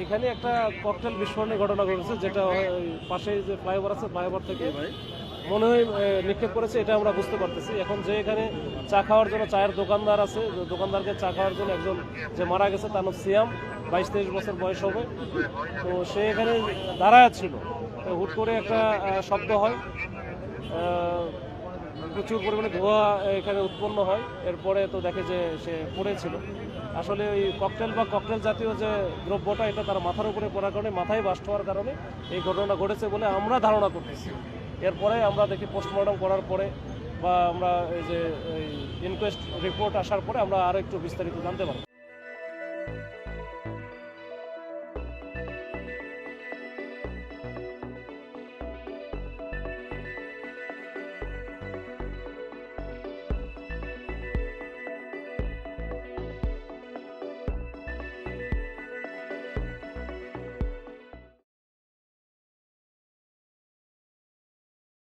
এখানে একটা ককটেল বিস্ফোরণের ঘটনা ঘটেছে, যেটা ওই পাশেই যে ফ্লাইওভার আছে, ফ্লাইওভার থেকে মনে হয় নিক্ষেপ করেছে, এটা আমরা বুঝতে পারতেছি। এখন যে এখানে চা খাওয়ার জন্য চায়ের দোকানদার আছে, দোকানদারকে চা খাওয়ার জন্য একজন যে মারা গেছে তার নাম সিয়াম, 22-23 বছর বয়স হবে। তো সে এখানে দাঁড়ায় ছিল, তো হুট করে একটা শব্দ হয়, প্রচুর পরিমাণে ধোঁয়া এখানে উৎপন্ন হয়। এরপরে তো দেখে যে সে পড়েছিল। আসলে ওই ককটেল বা ককটেল জাতীয় যে দ্রব্যটা, এটা তার মাথার উপরে পড়ার কারণে, মাথায় বাস্ট হওয়ার কারণে এই ঘটনা ঘটেছে বলে আমরা ধারণা করতেছি। এরপরে আমরা দেখি পোস্টমর্টম করার পরে বা আমরা এই যে ইনকোয়েস্ট রিপোর্ট আসার পরে আমরা আরও একটু বিস্তারিত জানতে পারি।